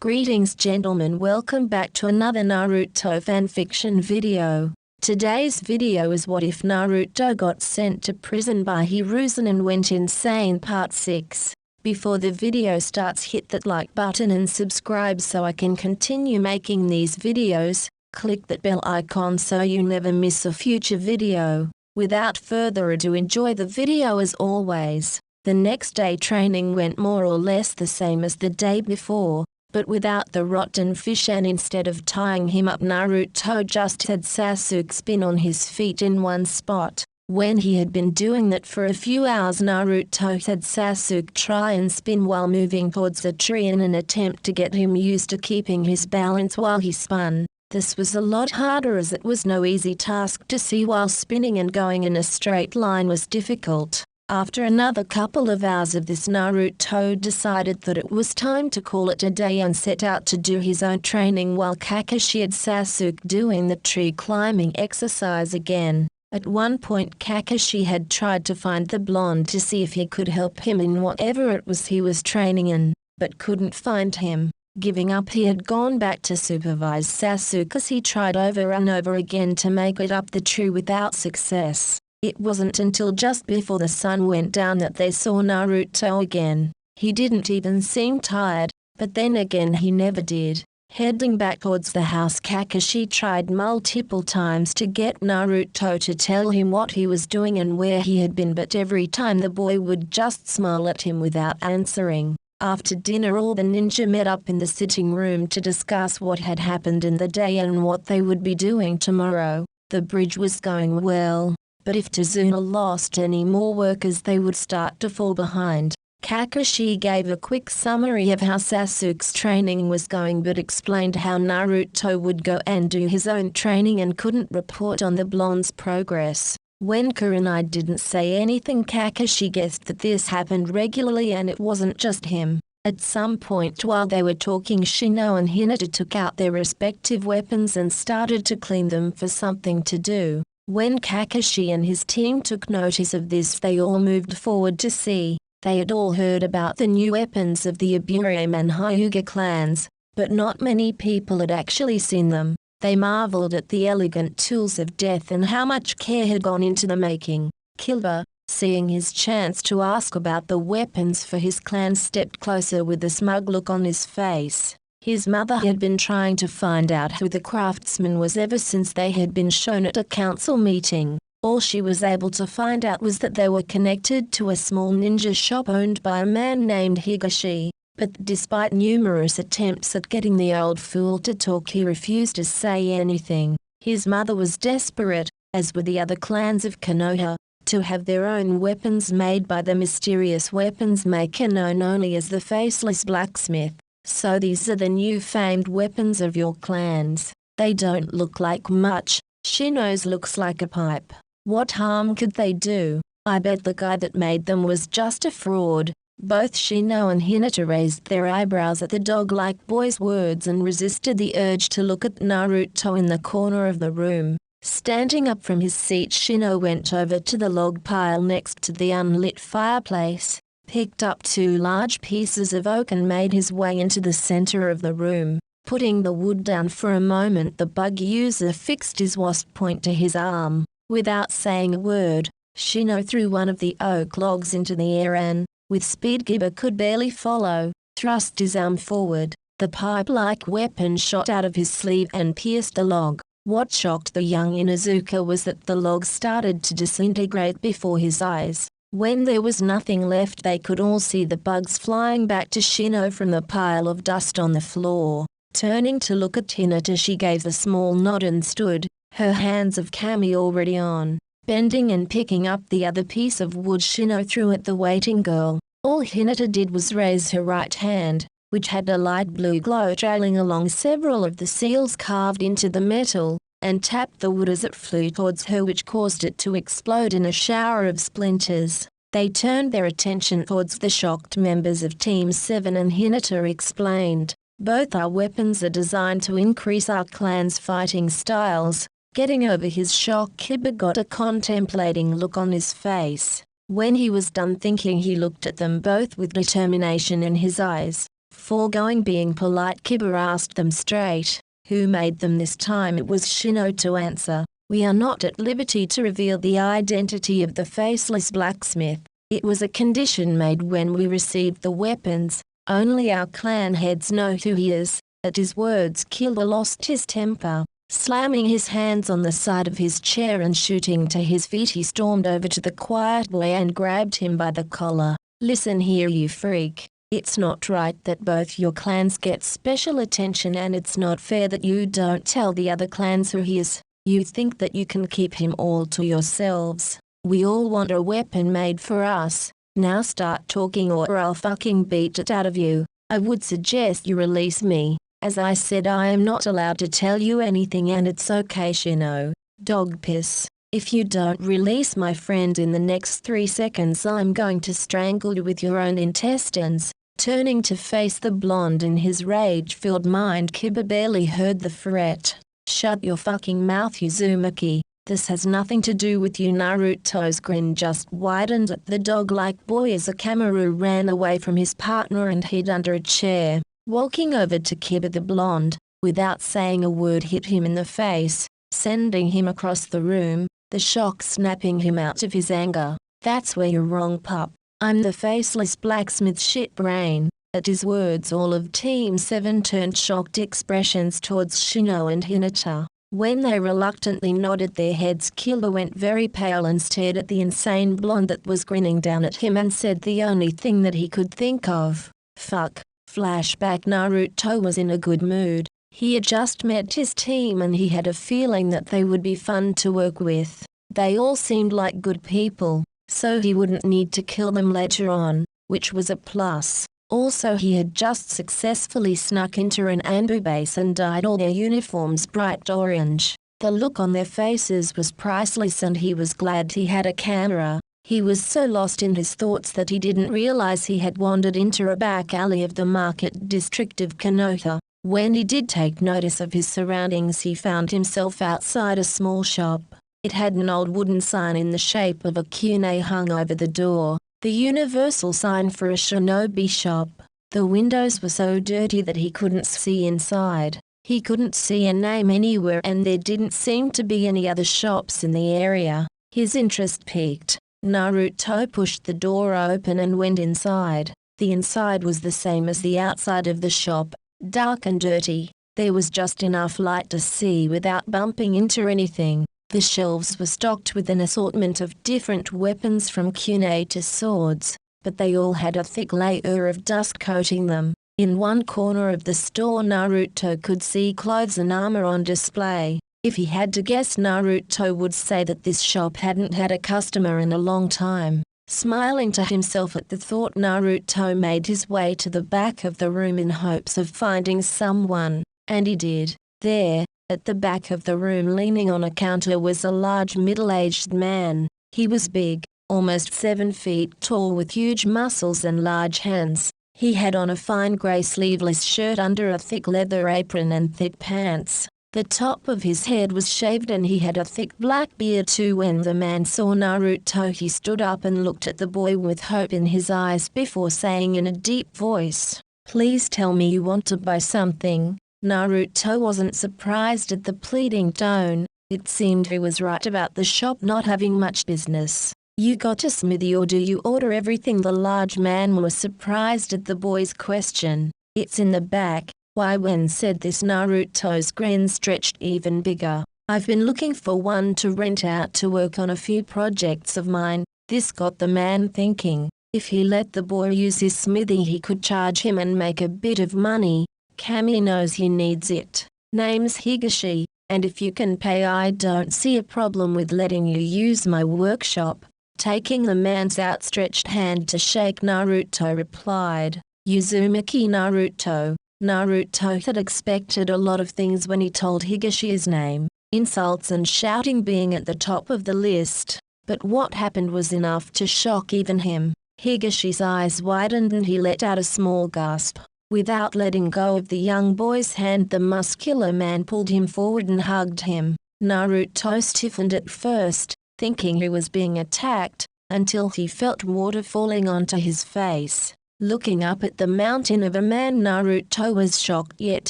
Greetings gentlemen, welcome back to another Naruto fanfiction video. Today's video is what if Naruto got sent to prison by Hiruzen and went insane part 6. Before the video starts, hit that like button and subscribe so I can continue making these videos. Click that bell icon so you never miss a future video. Without further ado, enjoy the video as always. The next day training went more or less the same as the day before, but without the rotten fish, and instead of tying him up, Naruto just had Sasuke spin on his feet in one spot. When he had been doing that for a few hours, Naruto had Sasuke try and spin while moving towards a tree in an attempt to get him used to keeping his balance while he spun. This was a lot harder as it was no easy task to see while spinning, and going in a straight line was difficult. After another couple of hours of this, Naruto decided that it was time to call it a day and set out to do his own training while Kakashi had Sasuke doing the tree climbing exercise again. At one point Kakashi had tried to find the blonde to see if he could help him in whatever it was he was training in, but couldn't find him. Giving up, he had gone back to supervise Sasuke as he tried over and over again to make it up the tree without success. It wasn't until just before the sun went down that they saw Naruto again. He didn't even seem tired, but then again he never did. Heading back towards the house, Kakashi tried multiple times to get Naruto to tell him what he was doing and where he had been, but every time the boy would just smile at him without answering. After dinner, all the ninja met up in the sitting room to discuss what had happened in the day and what they would be doing tomorrow. The bridge was going well, but if Tazuna lost any more workers they would start to fall behind. Kakashi gave a quick summary of how Sasuke's training was going, but explained how Naruto would go and do his own training and couldn't report on the blonde's progress. When Kurenai didn't say anything, Kakashi guessed that this happened regularly and it wasn't just him. At some point while they were talking, Shino and Hinata took out their respective weapons and started to clean them for something to do. When Kakashi and his team took notice of this, they all moved forward to see. They had all heard about the new weapons of the Aburame and Hyuga clans, but not many people had actually seen them. They marveled at the elegant tools of death and how much care had gone into the making. Killua, seeing his chance to ask about the weapons for his clan, stepped closer with a smug look on his face. His mother had been trying to find out who the craftsman was ever since they had been shown at a council meeting. All she was able to find out was that they were connected to a small ninja shop owned by a man named Higashi. But despite numerous attempts at getting the old fool to talk, he refused to say anything. His mother was desperate, as were the other clans of Konoha, to have their own weapons made by the mysterious weapons maker known only as the Faceless Blacksmith. So these are the new famed weapons of your clans. They don't look like much. Shino's looks like a pipe. What harm could they do? I bet the guy that made them was just a fraud. Both Shino and Hinata raised their eyebrows at the dog-like boy's words and resisted the urge to look at Naruto in the corner of the room. Standing up from his seat, Shino went over to the log pile next to the unlit fireplace, picked up 2 large pieces of oak and made his way into the center of the room. Putting the wood down for a moment, the bug user fixed his wasp point to his arm. Without saying a word, Shino threw one of the oak logs into the air and, with speed Gibber could barely follow, thrust his arm forward. The pipe-like weapon shot out of his sleeve and pierced the log. What shocked the young Inuzuka was that the log started to disintegrate before his eyes. When there was nothing left, they could all see the bugs flying back to Shino from the pile of dust on the floor. Turning to look at Hinata, she gave a small nod and stood, her hands of kami already on. Bending and picking up the other piece of wood Shino threw at the waiting girl. All Hinata did was raise her right hand, which had a light blue glow trailing along several of the seals carved into the metal, and tapped the wood as it flew towards her, which caused it to explode in a shower of splinters. They turned their attention towards the shocked members of Team 7 and Hinata explained, "Both our weapons are designed to increase our clan's fighting styles." Getting over his shock, Kibba got a contemplating look on his face. When he was done thinking, he looked at them both with determination in his eyes. Foregoing being polite, Kiba asked them straight, who made them this time. It was Shino to answer. We are not at liberty to reveal the identity of the faceless blacksmith. It was a condition made when we received the weapons. Only our clan heads know who he is. At his words, Killer lost his temper. Slamming his hands on the side of his chair and shooting to his feet, he stormed over to the quiet boy and grabbed him by the collar. Listen here, you freak. It's not right that both your clans get special attention, and it's not fair that you don't tell the other clans who he is. You think that you can keep him all to yourselves. We all want a weapon made for us. Now start talking or I'll fucking beat it out of you. I would suggest you release me. As I said, I am not allowed to tell you anything, and it's okay, Shino. Dog piss. If you don't release my friend in the next 3 seconds, I'm going to strangle you with your own intestines. Turning to face the blonde in his rage-filled mind, Kiba barely heard the threat. Shut your fucking mouth, Uzumaki. This has nothing to do with you. Naruto's grin just widened at the dog-like boy as Akamaru ran away from his partner and hid under a chair. Walking over to Kiba, the blonde, without saying a word, hit him in the face, sending him across the room, the shock snapping him out of his anger. That's where you're wrong, pup. I'm the faceless blacksmith, shit brain. At his words, all of Team 7 turned shocked expressions towards Shino and Hinata. When they reluctantly nodded their heads, Killer went very pale and stared at the insane blonde that was grinning down at him and said the only thing that he could think of. Fuck. Flashback. Naruto was in a good mood. He had just met his team and he had a feeling that they would be fun to work with. They all seemed like good people, so he wouldn't need to kill them later on, which was a plus. Also, he had just successfully snuck into an Anbu base and dyed all their uniforms bright orange. The look on their faces was priceless, and he was glad he had a camera. He was so lost in his thoughts that he didn't realize he had wandered into a back alley of the market district of Konoha. When he did take notice of his surroundings, he found himself outside a small shop. It had an old wooden sign in the shape of a kune hung over the door, the universal sign for a shinobi shop. The windows were so dirty that he couldn't see inside. He couldn't see a name anywhere, and there didn't seem to be any other shops in the area. His interest piqued. Naruto pushed the door open and went inside. The inside was the same as the outside of the shop, dark and dirty. There was just enough light to see without bumping into anything. The shelves were stocked with an assortment of different weapons from kune to swords, but they all had a thick layer of dust coating them. In one corner of the store, Naruto could see clothes and armor on display. If he had to guess, Naruto would say that this shop hadn't had a customer in a long time. Smiling to himself at the thought, Naruto made his way to the back of the room in hopes of finding someone, and he did. There, at the back of the room, leaning on a counter, was a large middle-aged man. He was big, almost 7 feet tall, with huge muscles and large hands. He had on a fine grey sleeveless shirt under a thick leather apron and thick pants. The top of his head was shaved and he had a thick black beard too. When the man saw Naruto, he stood up and looked at the boy with hope in his eyes before saying in a deep voice, "Please tell me you want to buy something." Naruto wasn't surprised at the pleading tone. It seemed he was right about the shop not having much business. "You got a smithy, or do you order everything?" The large man was surprised at the boy's question. "It's in the back." Why, when said this, Naruto's grin stretched even bigger. "I've been looking for one to rent out to work on a few projects of mine." This got the man thinking. If he let the boy use his smithy, he could charge him and make a bit of money. Kami knows he needs it. Name's Higashi, and if you can pay, I don't see a problem with letting you use my workshop. Taking the man's outstretched hand to shake, Naruto replied, "Uzumaki Naruto." Naruto had expected a lot of things when he told Higashi his name, insults and shouting being at the top of the list, but what happened was enough to shock even him. Higashi's eyes widened and he let out a small gasp. Without letting go of the young boy's hand, the muscular man pulled him forward and hugged him. Naruto stiffened at first, thinking he was being attacked, until he felt water falling onto his face. Looking up at the mountain of a man, Naruto was shocked yet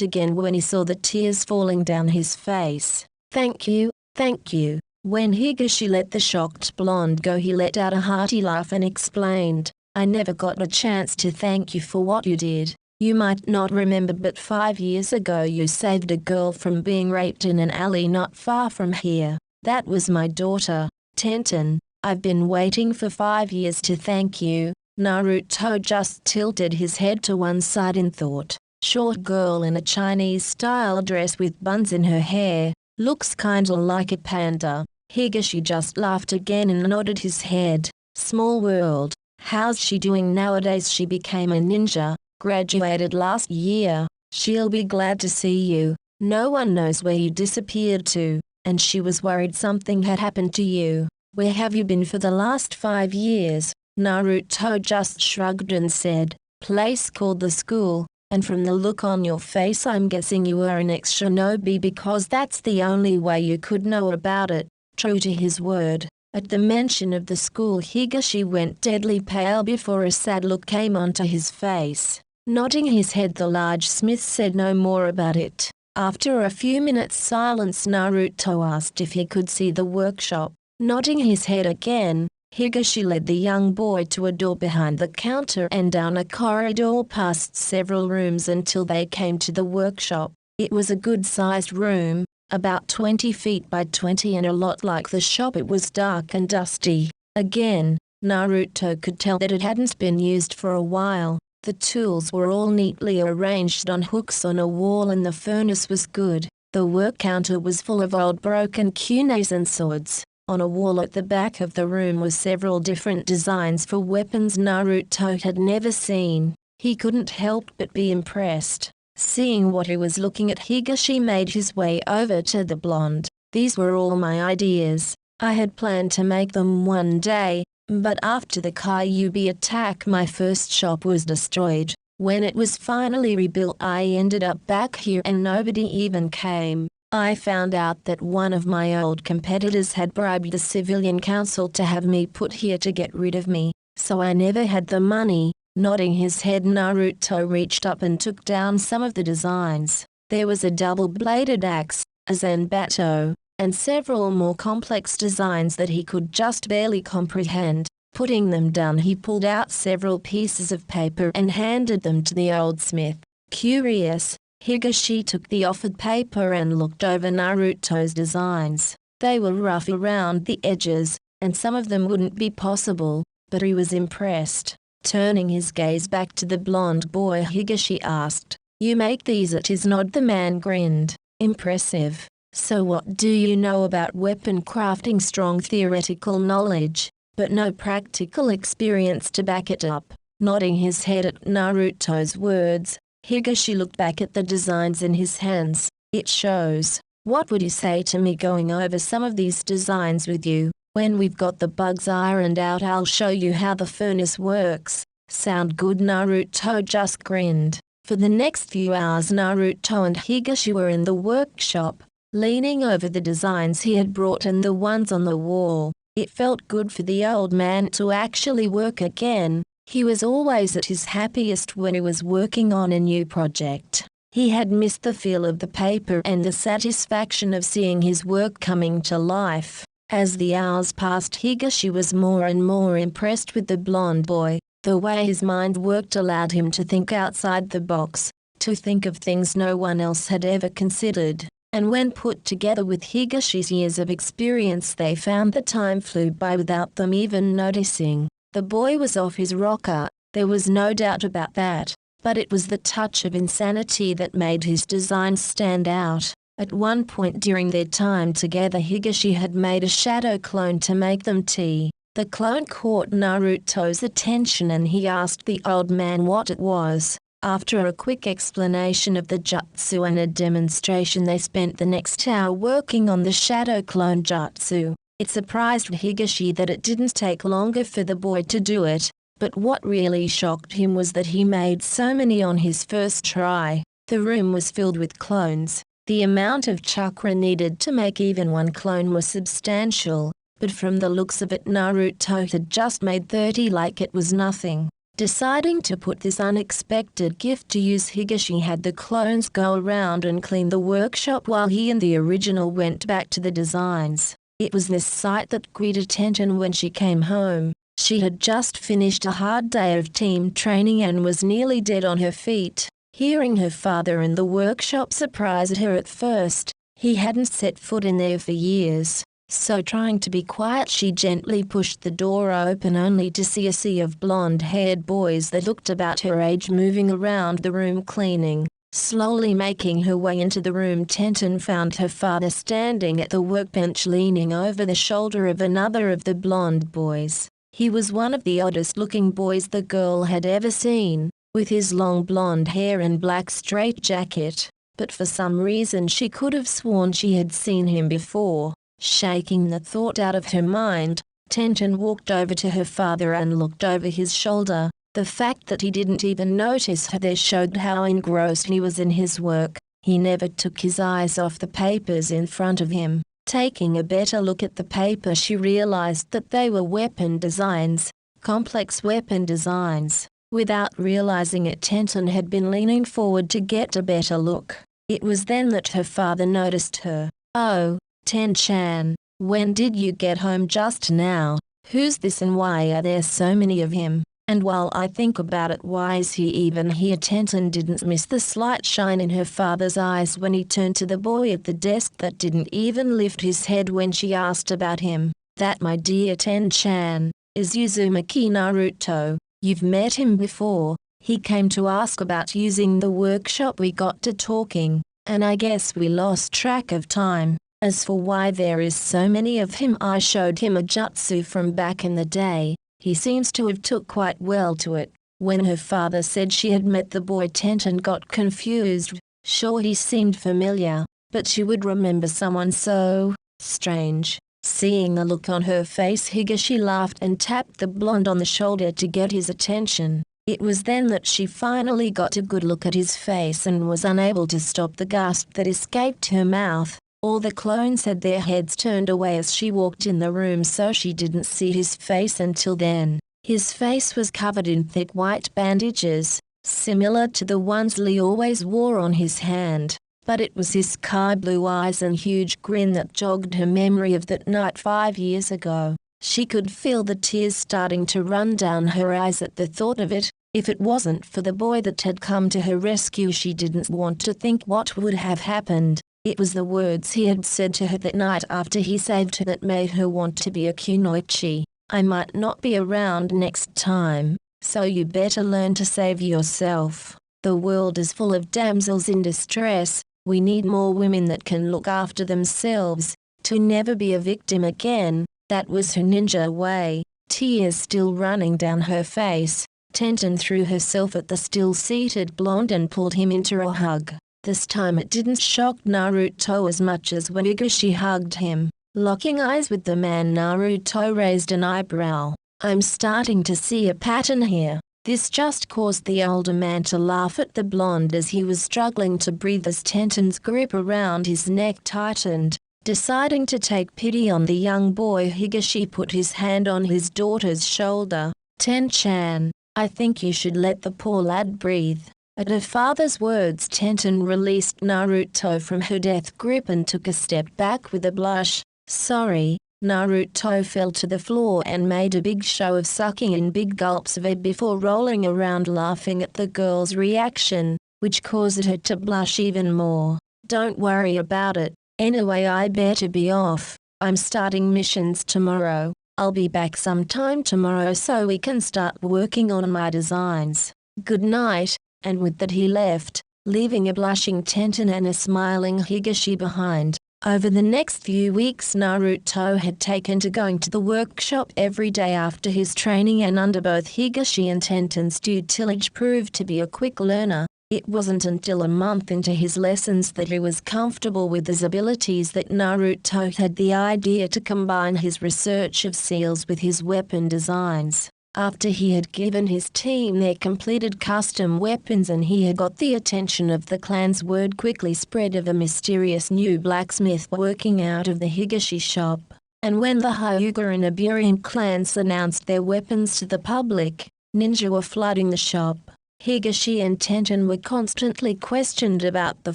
again when he saw the tears falling down his face. Thank you, thank you. When Higashi let the shocked blonde go, he let out a hearty laugh and explained, I never got a chance to thank you for what you did. You might not remember, but 5 years ago you saved a girl from being raped in an alley not far from here. That was my daughter, Tenten. I've been waiting for 5 years to thank you. Naruto just tilted his head to one side in thought. Short girl in a Chinese-style dress with buns in her hair. Looks kinda like a panda. Higashi just laughed again and nodded his head. Small world. How's she doing nowadays? She became a ninja, graduated last year. She'll be glad to see you. No one knows where you disappeared to, and she was worried something had happened to you. Where have you been for the last 5 years? Naruto just shrugged and said, place called the school, and from the look on your face I'm guessing you were an ex-shinobi because that's the only way you could know about it. True to his word. At the mention of the school, Higashi went deadly pale before a sad look came onto his face. Nodding his head, the large smith said no more about it. After a few minutes' silence, Naruto asked if he could see the workshop. Nodding his head again, Higashi led the young boy to a door behind the counter and down a corridor past several rooms until they came to the workshop. It was a good-sized room, about 20 feet by 20 and a lot like the shop. It was dark and dusty. Again, Naruto could tell that it hadn't been used for a while. The tools were all neatly arranged on hooks on a wall and the furnace was good. The work counter was full of old broken kunes and swords. On a wall at the back of the room were several different designs for weapons Naruto had never seen. He couldn't help but be impressed. Seeing what he was looking at, Higashi made his way over to the blonde. These were all my ideas. I had planned to make them one day, but after the Kyuubi attack my first shop was destroyed. When it was finally rebuilt, I ended up back here and nobody even came. I found out that one of my old competitors had bribed the civilian council to have me put here to get rid of me, so I never had the money. Nodding his head, Naruto reached up and took down some of the designs. There was a double-bladed axe, a zanbato, and several more complex designs that he could just barely comprehend. Putting them down, he pulled out several pieces of paper and handed them to the old smith. Curious, Higashi took the offered paper and looked over Naruto's designs. They were rough around the edges, and some of them wouldn't be possible, but he was impressed. Turning his gaze back to the blonde boy, Higashi asked, "You make these at his nod?" The man grinned. "Impressive. So what do you know about weapon crafting?" "Strong theoretical knowledge, but no practical experience to back it up." Nodding his head at Naruto's words, Higashi looked back at the designs in his hands. "It shows. What would you say to me going over some of these designs with you? When we've got the bugs ironed out, I'll show you how the furnace works." "Sound good?" Naruto just grinned. For the next few hours, Naruto and Higashi were in the workshop, leaning over the designs he had brought and the ones on the wall. It felt good for the old man to actually work again. He was always at his happiest when he was working on a new project. He had missed the feel of the paper and the satisfaction of seeing his work coming to life. As the hours passed, Higashi was more and more impressed with the blonde boy. The way his mind worked allowed him to think outside the box, to think of things no one else had ever considered. And when put together with Higashi's years of experience, they found the time flew by without them even noticing. The boy was off his rocker, there was no doubt about that, but it was the touch of insanity that made his designs stand out. At one point during their time together, Higashi had made a shadow clone to make them tea. The clone caught Naruto's attention and he asked the old man what it was. After a quick explanation of the jutsu and a demonstration, they spent the next hour working on the shadow clone jutsu. It surprised Higashi that it didn't take longer for the boy to do it, but what really shocked him was that he made so many on his first try. The room was filled with clones. The amount of chakra needed to make even one clone was substantial, but from the looks of it, Naruto had just made 30 like it was nothing. Deciding to put this unexpected gift to use, Higashi had the clones go around and clean the workshop while he and the original went back to the designs. It was this sight that greeted Tenten when she came home. She had just finished a hard day of team training and was nearly dead on her feet. Hearing her father in the workshop surprised her at first. He hadn't set foot in there for years. So trying to be quiet, she gently pushed the door open only to see a sea of blonde-haired boys that looked about her age moving around the room cleaning. Slowly making her way into the room, Tenten found her father standing at the workbench leaning over the shoulder of another of the blonde boys. He was one of the oddest-looking boys the girl had ever seen, with his long blonde hair and black straitjacket, but for some reason she could have sworn she had seen him before. Shaking the thought out of her mind, Tenten walked over to her father and looked over his shoulder. The fact that he didn't even notice her there showed how engrossed he was in his work. He never took his eyes off the papers in front of him. Taking a better look at the paper, she realized that they were weapon designs, complex weapon designs. Without realizing it, Tenten had been leaning forward to get a better look. It was then that her father noticed her. "Oh, Ten-chan, when did you get home just now? Who's this and why are there so many of him? And while I think about it, why is he even here?" Tenten didn't miss the slight shine in her father's eyes when he turned to the boy at the desk that didn't even lift his head when she asked about him. "That, my dear Ten-chan, is Uzumaki Naruto. You've met him before. He came to ask about using the workshop. We got to talking, and I guess we lost track of time. As for why there is so many of him, I showed him a jutsu from back in the day. He seems to have took quite well to it." When her father said she had met the boy, Tenten got confused. Sure, he seemed familiar, but she would remember someone so strange. Seeing the look on her face, Higashi laughed and tapped the blonde on the shoulder to get his attention. It was then that she finally got a good look at his face and was unable to stop the gasp that escaped her mouth. All the clones had their heads turned away as she walked in the room, so she didn't see his face until then. His face was covered in thick white bandages, similar to the ones Lee always wore on his hand. But it was his sky blue eyes and huge grin that jogged her memory of that night 5 years ago. She could feel the tears starting to run down her eyes at the thought of it. If it wasn't for the boy that had come to her rescue, she didn't want to think what would have happened. It was the words he had said to her that night after he saved her that made her want to be a kunoichi. "I might not be around next time, so you better learn to save yourself. The world is full of damsels in distress. We need more women that can look after themselves, to never be a victim again." That was her ninja way. Tears still running down her face, Tenten threw herself at the still-seated blonde and pulled him into a hug. This time it didn't shock Naruto as much as when Higashi hugged him. Locking eyes with the man, Naruto raised an eyebrow. "I'm starting to see a pattern here." This just caused the older man to laugh at the blonde as he was struggling to breathe as Tenten's grip around his neck tightened. Deciding to take pity on the young boy, Higashi put his hand on his daughter's shoulder. "Ten-chan, I think you should let the poor lad breathe." At her father's words, Tenten released Naruto from her death grip and took a step back with a blush. "Sorry." Naruto fell to the floor and made a big show of sucking in big gulps of air before rolling around laughing at the girl's reaction, which caused her to blush even more. "Don't worry about it. Anyway, I better be off. I'm starting missions tomorrow. I'll be back sometime tomorrow so we can start working on my designs. Good night." And with that he left, leaving a blushing Tenten and a smiling Higashi behind. Over the next few weeks, Naruto had taken to going to the workshop every day after his training, and under both Higashi and Tenten's tutelage proved to be a quick learner. It wasn't until a month into his lessons that he was comfortable with his abilities that Naruto had the idea to combine his research of seals with his weapon designs. After he had given his team their completed custom weapons and he had got the attention of the clans, word quickly spread of a mysterious new blacksmith working out of the Higashi shop. And when the Hyuga and Aburien clans announced their weapons to the public, ninja were flooding the shop. Higashi and Tenten were constantly questioned about the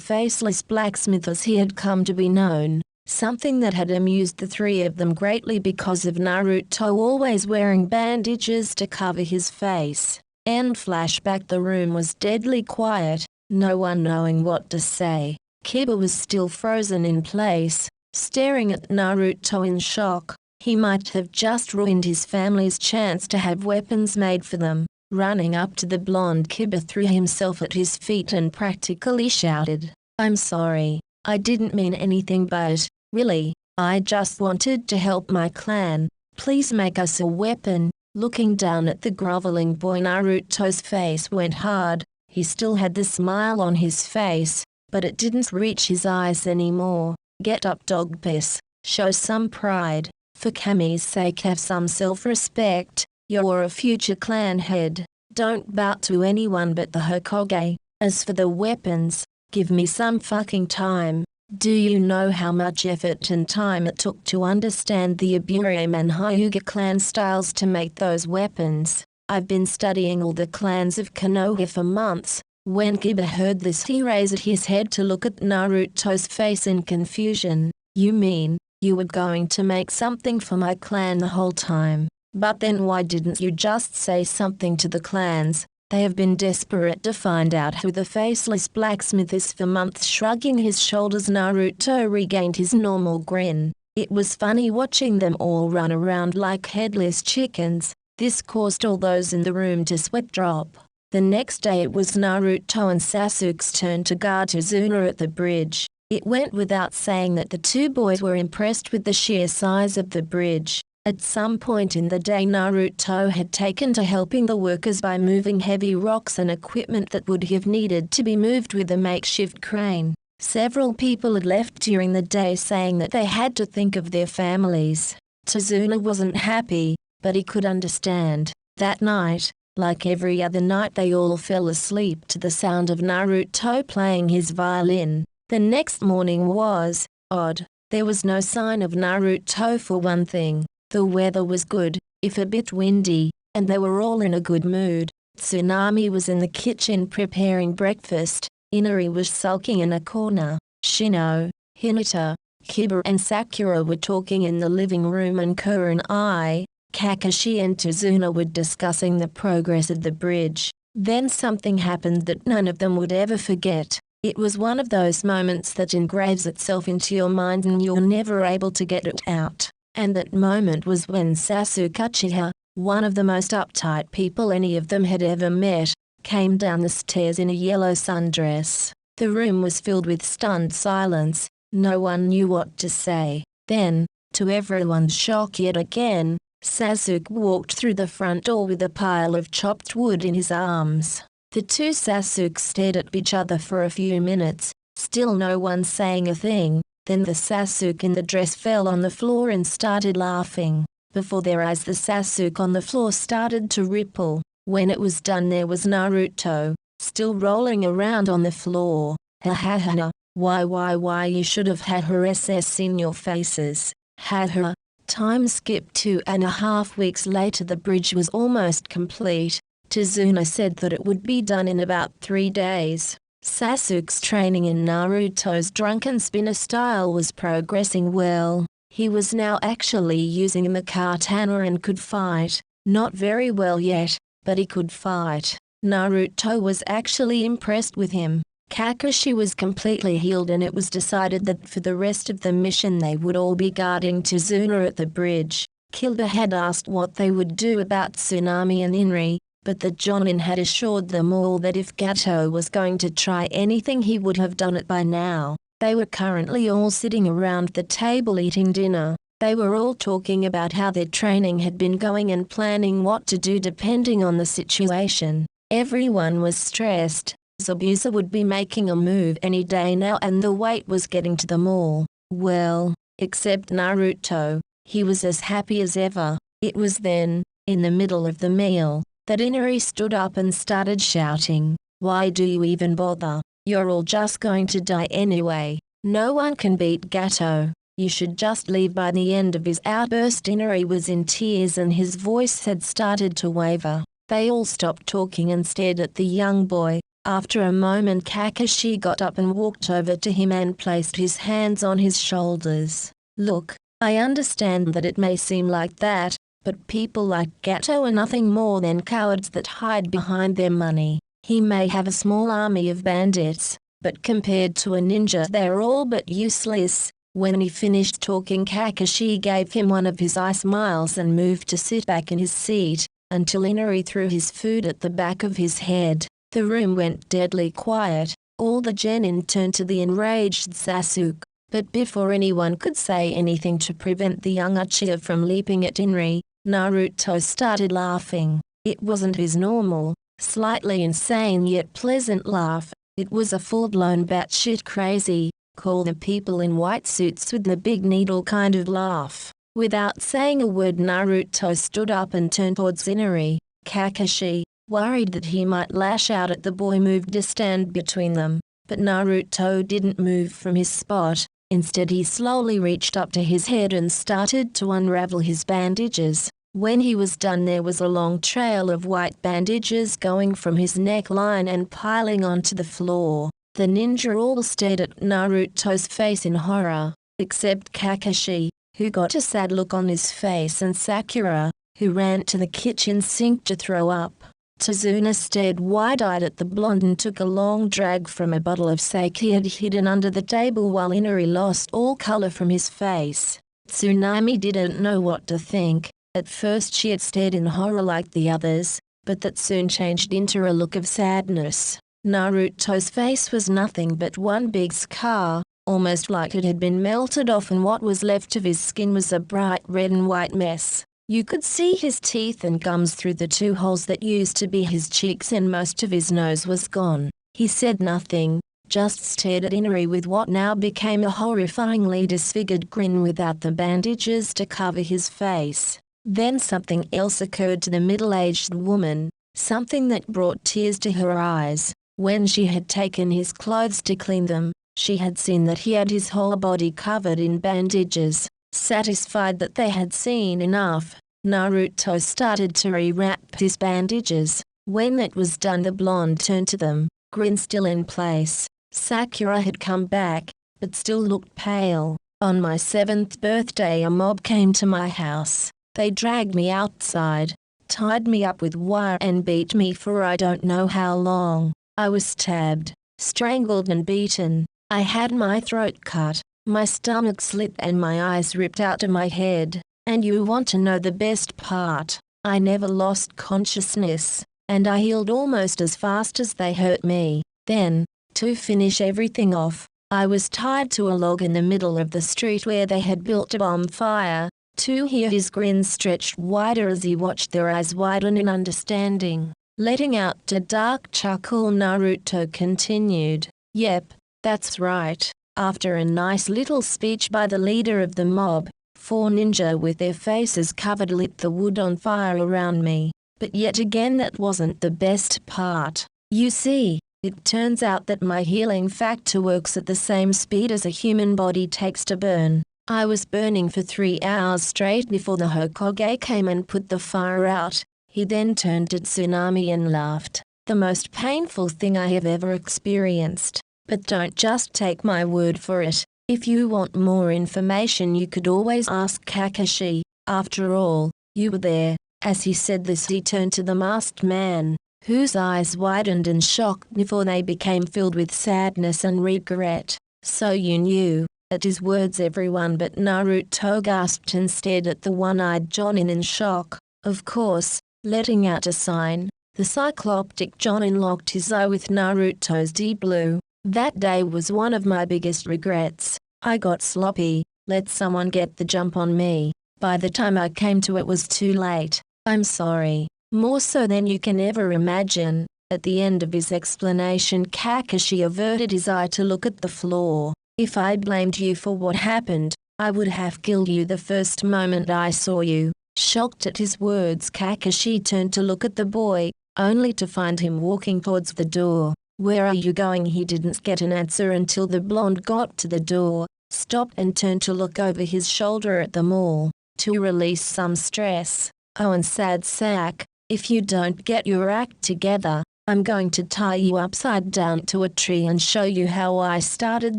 faceless blacksmith as he had come to be known, something that had amused the three of them greatly because of Naruto always wearing bandages to cover his face. End flashback. The room was deadly quiet, no one knowing what to say. Kiba was still frozen in place, staring at Naruto in shock. He might have just ruined his family's chance to have weapons made for them. Running up to the blonde, Kiba threw himself at his feet and practically shouted, "I'm sorry, I didn't mean anything but, really, I just wanted to help my clan. Please make us a weapon." Looking down at the groveling boy, Naruto's face went hard. He still had the smile on his face, but it didn't reach his eyes anymore. "Get up, dog piss. Show some pride. For Kami's sake, have some self-respect. You're a future clan head. Don't bow to anyone but the Hokage. As for the weapons, give me some fucking time. Do you know how much effort and time it took to understand the Aburame and Hyuga clan styles to make those weapons? I've been studying all the clans of Konoha for months." When Kiba heard this, he raised his head to look at Naruto's face in confusion. "You mean, you were going to make something for my clan the whole time? But then why didn't you just say something to the clans? They have been desperate to find out who the faceless blacksmith is for months." Shrugging his shoulders, Naruto regained his normal grin. It was funny watching them all run around like headless chickens. This caused all those in the room to sweat drop. The next day it was Naruto and Sasuke's turn to guard Tazuna at the bridge. It went without saying that the two boys were impressed with the sheer size of the bridge. At some point in the day, Naruto had taken to helping the workers by moving heavy rocks and equipment that would have needed to be moved with a makeshift crane. Several people had left during the day saying that they had to think of their families. Tazuna wasn't happy, but he could understand. That night, like every other night, they all fell asleep to the sound of Naruto playing his violin. The next morning was odd. There was no sign of Naruto for one thing. The weather was good, if a bit windy, and they were all in a good mood. Tsunami was in the kitchen preparing breakfast. Inari was sulking in a corner. Shino, Hinata, Kiba and Sakura were talking in the living room, and Kakashi and Tazuna were discussing the progress of the bridge. Then something happened that none of them would ever forget. It was one of those moments that engraves itself into your mind and you're never able to get it out. And that moment was when Sasuke Uchiha, one of the most uptight people any of them had ever met, came down the stairs in a yellow sundress. The room was filled with stunned silence. No one knew what to say. Then, to everyone's shock yet again, Sasuke walked through the front door with a pile of chopped wood in his arms. The two Sasukes stared at each other for a few minutes, still no one saying a thing. Then the Sasuke in the dress fell on the floor and started laughing. Before their eyes, the Sasuke on the floor started to ripple. When it was done, there was Naruto, still rolling around on the floor. Ha ha ha. Why you should have had her SS in your faces. Ha ha. Time skipped 2.5 weeks later. The bridge was almost complete. Tazuna said that it would be done in about 3 days. Sasuke's training in Naruto's drunken spinner style was progressing well. He was now actually using the katana and could fight. Not very well yet, but he could fight. Naruto was actually impressed with him. Kakashi was completely healed, and it was decided that for the rest of the mission they would all be guarding Tazuna at the bridge. Kiba had asked what they would do about Tsunami and Inri, but the Jonin had assured them all that if Gato was going to try anything, he would have done it by now. They were currently all sitting around the table eating dinner. They were all talking about how their training had been going and planning what to do depending on the situation. Everyone was stressed. Zabuza would be making a move any day now, and the weight was getting to them all. Well, except Naruto. He was as happy as ever. It was then, in the middle of the meal, that Inari stood up and started shouting, "Why do you even bother? You're all just going to die anyway. No one can beat Gato. You should just leave." By the end of his outburst, Inari was in tears and his voice had started to waver. They all stopped talking and stared at the young boy. After a moment, Kakashi got up and walked over to him and placed his hands on his shoulders. Look, I understand that it may seem like that, but people like Gato are nothing more than cowards that hide behind their money. He may have a small army of bandits, but compared to a ninja they're all but useless. When he finished talking, Kakashi gave him one of his ice smiles and moved to sit back in his seat, until Inari threw his food at the back of his head. The room went deadly quiet. All the genin turned to the enraged Sasuke, but before anyone could say anything to prevent the young Uchiha from leaping at Inari, Naruto started laughing. It wasn't his normal, slightly insane yet pleasant laugh. It was a full-blown batshit crazy, call the people in white suits with the big needle kind of laugh. Without saying a word, Naruto stood up and turned towards Inari. Kakashi, worried that he might lash out at the boy, moved to stand between them, but Naruto didn't move from his spot. Instead, he slowly reached up to his head and started to unravel his bandages. When he was done, there was a long trail of white bandages going from his neckline and piling onto the floor. The ninja all stared at Naruto's face in horror, except Kakashi, who got a sad look on his face, and Sakura, who ran to the kitchen sink to throw up. Tazuna stared wide-eyed at the blonde and took a long drag from a bottle of sake he had hidden under the table, while Inari lost all color from his face. Tsunami didn't know what to think. At first she had stared in horror like the others, but that soon changed into a look of sadness. Naruto's face was nothing but one big scar, almost like it had been melted off, and what was left of his skin was a bright red and white mess. You could see his teeth and gums through the two holes that used to be his cheeks, and most of his nose was gone. He said nothing, just stared at Inari with what now became a horrifyingly disfigured grin without the bandages to cover his face. Then something else occurred to the middle-aged woman, something that brought tears to her eyes. When she had taken his clothes to clean them, she had seen that he had his whole body covered in bandages. Satisfied that they had seen enough, Naruto started to rewrap his bandages. When that was done, the blonde turned to them, grin still in place. Sakura had come back, but still looked pale. On my 7th birthday, a mob came to my house. They dragged me outside, tied me up with wire and beat me for I don't know how long. I was stabbed, strangled and beaten. I had my throat cut, my stomach slit and my eyes ripped out of my head. And you want to know the best part? I never lost consciousness, and I healed almost as fast as they hurt me. Then, to finish everything off, I was tied to a log in the middle of the street where they had built a bonfire. To hear his grin stretched wider as he watched their eyes widen in understanding. Letting out a dark chuckle, Naruto continued. Yep, that's right. After a nice little speech by the leader of the mob, 4 ninja with their faces covered lit the wood on fire around me. But yet again, that wasn't the best part. You see, it turns out that my healing factor works at the same speed as a human body takes to burn. I was burning for 3 hours straight before the Hokage came and put the fire out. He then turned to Tsunami and laughed. The most painful thing I have ever experienced. But don't just take my word for it. If you want more information, you could always ask Kakashi. After all, you were there. As he said this, he turned to the masked man, whose eyes widened in shock before they became filled with sadness and regret. So you knew. At his words, everyone but Naruto gasped and stared at the one-eyed Jonin in shock. Of course, letting out a sign, the cycloptic Jonin locked his eye with Naruto's deep blue. That day was one of my biggest regrets. I got sloppy, let someone get the jump on me. By the time I came to, it was too late. I'm sorry. More so than you can ever imagine. At the end of his explanation, Kakashi averted his eye to look at the floor. If I blamed you for what happened, I would have killed you the first moment I saw you. Shocked at his words, Kakashi turned to look at the boy, only to find him walking towards the door. Where are you going? He didn't get an answer until the blonde got to the door, stopped and turned to look over his shoulder at them all. To release some stress. Oh, and sad sack, If you don't get your act together, I'm going to tie you upside down to a tree and show you how I started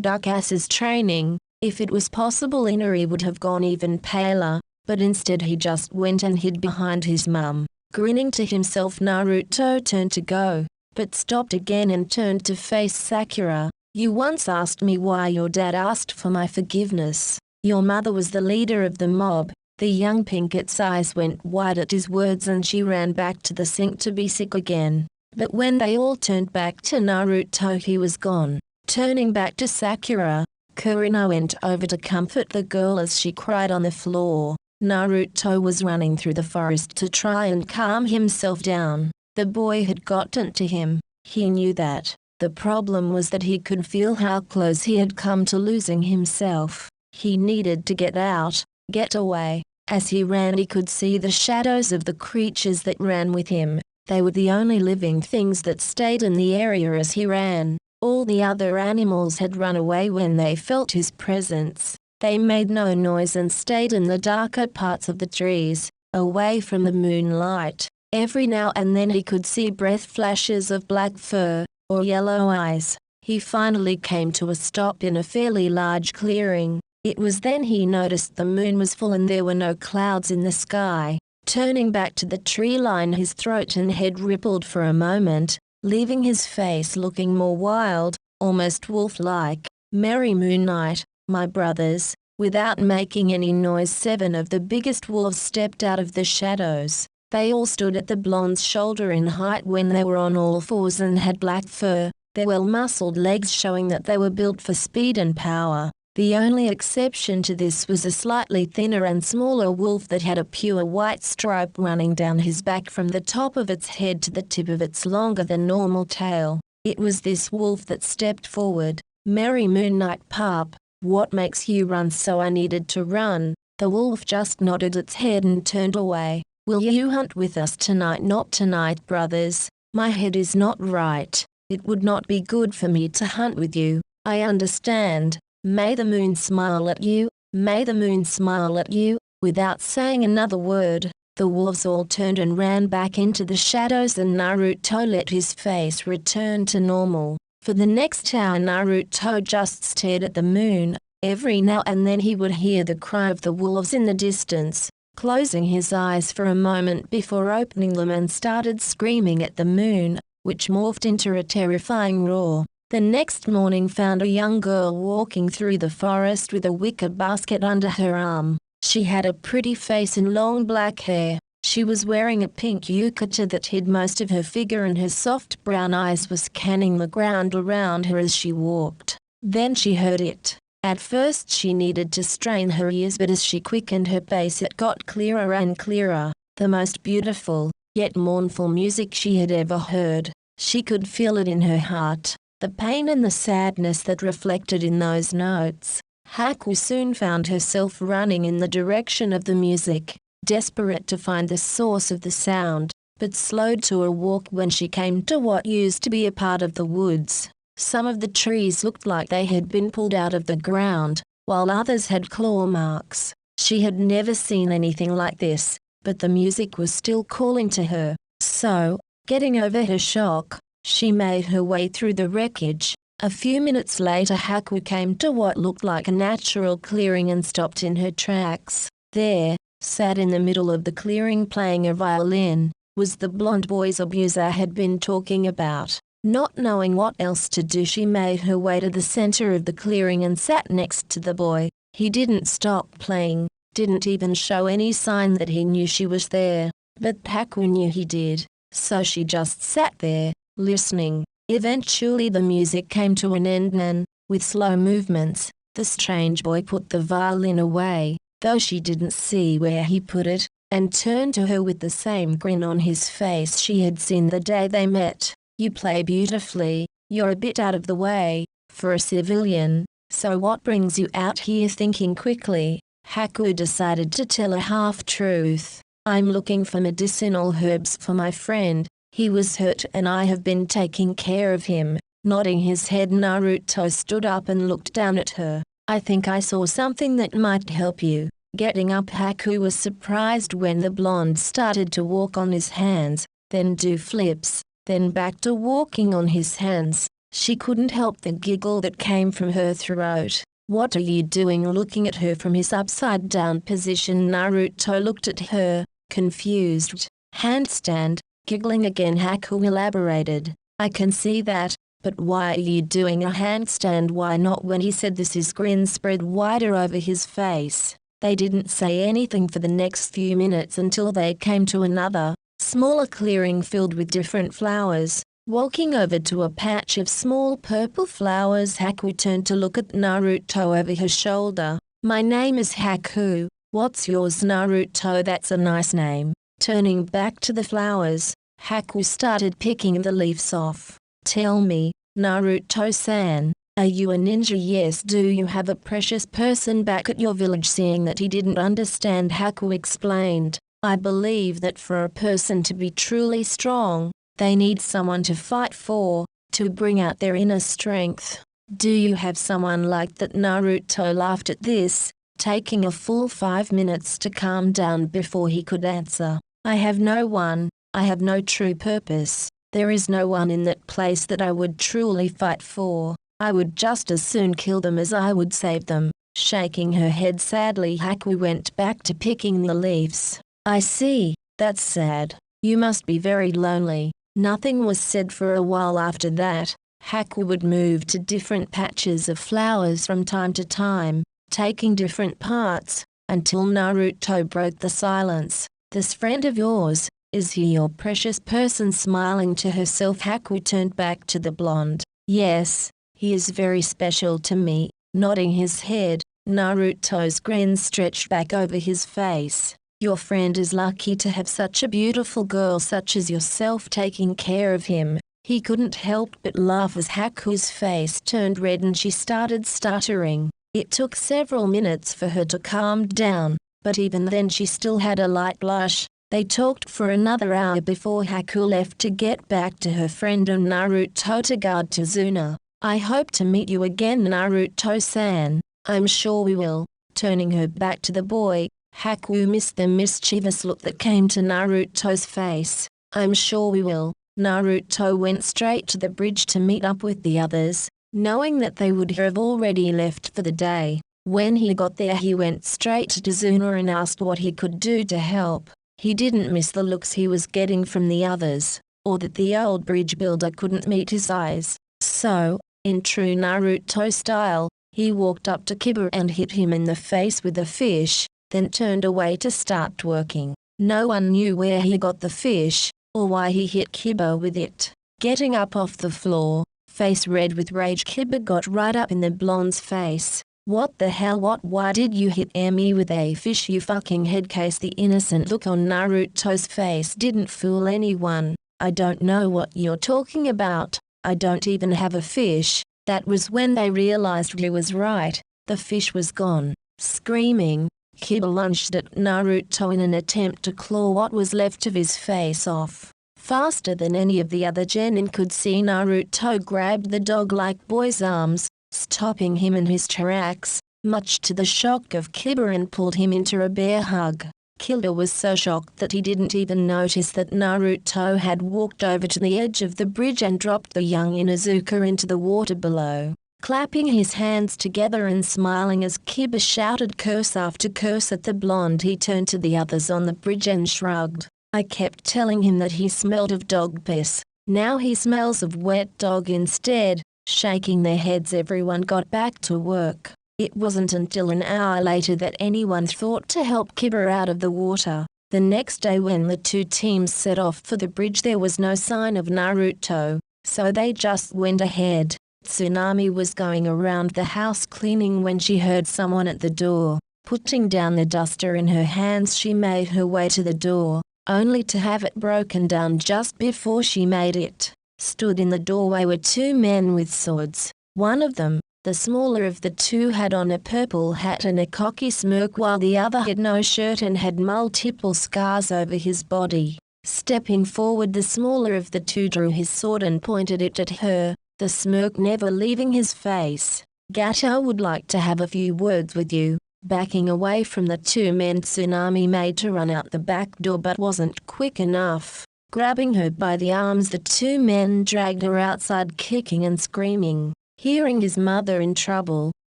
Duck-ass's training." If it was possible, Inari would have gone even paler, but instead he just went and hid behind his mum. Grinning to himself, Naruto turned to go, but stopped again and turned to face Sakura. "You once asked me why your dad asked for my forgiveness. Your mother was the leader of the mob." The young Pinket's eyes went wide at his words and she ran back to the sink to be sick again. But when they all turned back to Naruto, he was gone. Turning back to Sakura, Kurino went over to comfort the girl as she cried on the floor. Naruto was running through the forest to try and calm himself down. The boy had gotten to him. He knew that. The problem was that he could feel how close he had come to losing himself. He needed to get out, get away. As he ran, he could see the shadows of the creatures that ran with him. They were the only living things that stayed in the area as he ran. All the other animals had run away when they felt his presence. They made no noise and stayed in the darker parts of the trees, away from the moonlight. Every now and then he could see breath flashes of black fur, or yellow eyes. He finally came to a stop in a fairly large clearing. It was then he noticed the moon was full and there were no clouds in the sky. Turning back to the tree line, his throat and head rippled for a moment, leaving his face looking more wild, almost wolf-like. "Merry Moonlight, my brothers." Without making any noise, 7 of the biggest wolves stepped out of the shadows. They all stood at the blonde's shoulder in height when they were on all fours and had black fur, their well-muscled legs showing that they were built for speed and power. The only exception to this was a slightly thinner and smaller wolf that had a pure white stripe running down his back from the top of its head to the tip of its longer than normal tail. It was this wolf that stepped forward. "Merry Moonlight pup, what makes you run?" "So I needed to run." The wolf just nodded its head and turned away. "Will you hunt with us tonight?" "Not tonight, brothers. My head is not right. It would not be good for me to hunt with you." "I understand. May the moon smile at you. May the moon smile at you." Without saying another word, the wolves all turned and ran back into the shadows, and Naruto let his face return to normal. For the next hour, Naruto just stared at the moon. Every now and then he would hear the cry of the wolves in the distance, closing his eyes for a moment before opening them, and started screaming at the moon, which morphed into a terrifying roar. The next morning found a young girl walking through the forest with a wicker basket under her arm. She had a pretty face and long black hair. She was wearing a pink yukata that hid most of her figure, and her soft brown eyes were scanning the ground around her as she walked. Then she heard it. At first she needed to strain her ears, but as she quickened her pace it got clearer and clearer. The most beautiful, yet mournful music she had ever heard. She could feel it in her heart. The pain and the sadness that reflected in those notes. Haku soon found herself running in the direction of the music, desperate to find the source of the sound, but slowed to a walk when she came to what used to be a part of the woods. Some of the trees looked like they had been pulled out of the ground, while others had claw marks. She had never seen anything like this, but the music was still calling to her. So, getting over her shock, she made her way through the wreckage. A few minutes later, Haku came to what looked like a natural clearing and stopped in her tracks. There, sat in the middle of the clearing playing a violin, was the blonde boy Zabuza had been talking about. Not knowing what else to do, she made her way to the center of the clearing and sat next to the boy. He didn't stop playing, didn't even show any sign that he knew she was there, but Haku knew he did, so she just sat there, listening. Eventually the music came to an end and, with slow movements, the strange boy put the violin away, though she didn't see where he put it, and turned to her with the same grin on his face she had seen the day they met. "You play beautifully. You're a bit out of the way for a civilian. So what brings you out here?" Thinking quickly, Haku decided to tell a half-truth. "I'm looking for medicinal herbs for my friend. He was hurt and I have been taking care of him." Nodding his head, Naruto stood up and looked down at her. "I think I saw something that might help you." Getting up, Haku was surprised when the blonde started to walk on his hands, then do flips, then back to walking on his hands. She couldn't help the giggle that came from her throat. "What are you doing?" Looking at her from his upside-down position, Naruto looked at her, confused. "Handstand." Giggling again, Haku elaborated. "I can see that, but why are you doing a handstand?" "Why not?" When he said this, his grin spread wider over his face. They didn't say anything for the next few minutes until they came to another, smaller clearing filled with different flowers. Walking over to a patch of small purple flowers, Haku turned to look at Naruto over her shoulder. "My name is Haku. What's yours?" "Naruto." "That's a nice name." Turning back to the flowers, Haku started picking the leaves off. "Tell me, Naruto-san, are you a ninja?" "Yes." "Do you have a precious person back at your village?" Seeing that he didn't understand, Haku explained, "I believe that for a person to be truly strong, they need someone to fight for, to bring out their inner strength." "Do you have someone like that?" Naruto laughed at this, taking a full 5 minutes to calm down before he could answer. "I have no one. I have no true purpose. There is no one in that place that I would truly fight for. I would just as soon kill them as I would save them." Shaking her head sadly, Haku went back to picking the leaves. "I see. That's sad. You must be very lonely." Nothing was said for a while after that. Haku would move to different patches of flowers from time to time, taking different parts, until Naruto broke the silence. "This friend of yours, is he your precious person?" Smiling to herself, Haku turned back to the blonde. "Yes, he is very special to me." Nodding his head, Naruto's grin stretched back over his face. "Your friend is lucky to have such a beautiful girl such as yourself taking care of him." He couldn't help but laugh as Haku's face turned red and she started stuttering. It took several minutes for her to calm down, but even then she still had a light blush. They talked for another hour before Haku left to get back to her friend and Naruto to guard Tazuna. "I hope to meet you again, Naruto-san." "I'm sure we will." Turning her back to the boy, Haku missed the mischievous look that came to Naruto's face. "I'm sure we will." Naruto went straight to the bridge to meet up with the others, knowing that they would have already left for the day. When he got there, he went straight to Tazuna and asked what he could do to help. He didn't miss the looks he was getting from the others, or that the old bridge builder couldn't meet his eyes. So, in true Naruto style, he walked up to Kiba and hit him in the face with a fish, then turned away to start working. No one knew where he got the fish, or why he hit Kiba with it. Getting up off the floor, face red with rage, Kiba got right up in the blonde's face. "What the hell? Why did you hit me with a fish, you fucking headcase?" The innocent look on Naruto's face didn't fool anyone. "I don't know what you're talking about. I don't even have a fish." That was when they realized he was right. The fish was gone. Screaming, Kiba lunged at Naruto in an attempt to claw what was left of his face off. Faster than any of the other genin could see, Naruto grabbed the dog-like boy's arms, stopping him in his tracks, much to the shock of Kiba, and pulled him into a bear hug. Kiba was so shocked that he didn't even notice that Naruto had walked over to the edge of the bridge and dropped the young Inuzuka into the water below. Clapping his hands together and smiling as Kiba shouted curse after curse at the blonde, he turned to the others on the bridge and shrugged. "I kept telling him that he smelled of dog piss. Now he smells of wet dog instead." Shaking their heads, everyone got back to work. It wasn't until an hour later that anyone thought to help Kiba out of the water. The next day when the two teams set off for the bridge, there was no sign of Naruto, so they just went ahead. Tsunami was going around the house cleaning when she heard someone at the door. Putting down the duster in her hands, she made her way to the door, only to have it broken down just before she made it. Stood in the doorway were two men with swords. One of them, the smaller of the two, had on a purple hat and a cocky smirk, while the other had no shirt and had multiple scars over his body. Stepping forward, the smaller of the two drew his sword and pointed it at her, the smirk never leaving his face. "Gato would like to have a few words with you." Backing away from the two men, Tsunami made to run out the back door but wasn't quick enough. Grabbing her by the arms, the two men dragged her outside, kicking and screaming. Hearing his mother in trouble,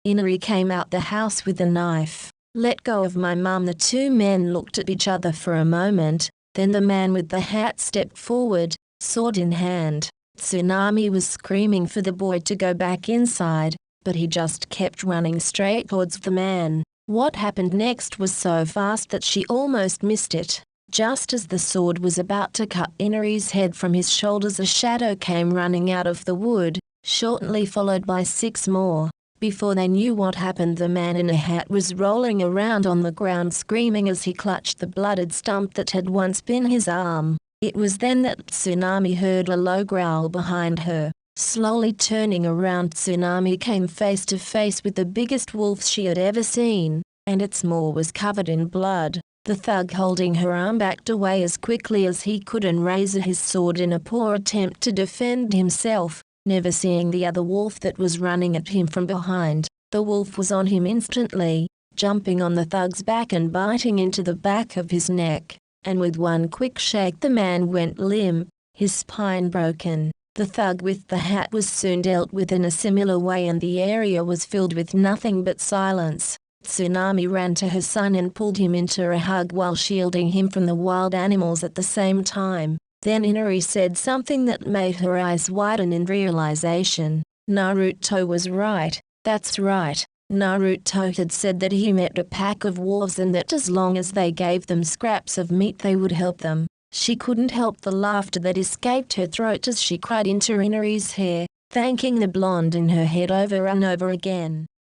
Inari came out the house with a knife. "Let go of my mum." The two men looked at each other for a moment, then the man with the hat stepped forward, sword in hand. Tsunami was screaming for the boy to go back inside, but he just kept running straight towards the man. What happened next was so fast that she almost missed it. Just as the sword was about to cut Inari's head from his shoulders, a shadow came running out of the wood, shortly followed by 6 more. Before they knew what happened, the man in a hat was rolling around on the ground screaming as he clutched the blooded stump that had once been his arm. It was then that Tsunami heard a low growl behind her. Slowly turning around, Tsunami came face to face with the biggest wolf she had ever seen, and its maw was covered in blood. The thug holding her arm backed away as quickly as he could and raised his sword in a poor attempt to defend himself, never seeing the other wolf that was running at him from behind. The wolf was on him instantly, jumping on the thug's back and biting into the back of his neck, and with one quick shake the man went limp, his spine broken. The thug with the hat was soon dealt with in a similar way, and the area was filled with nothing but silence. Tsunami ran to her son and pulled him into a hug while shielding him from the wild animals at the same time. Then Inari said something that made her eyes widen in realization. Naruto was right. That's right. Naruto had said that he met a pack of wolves and that as long as they gave them scraps of meat they would help them. She couldn't help the laughter that escaped her throat as she cried into Inari's hair, thanking the blonde in her head over and over again.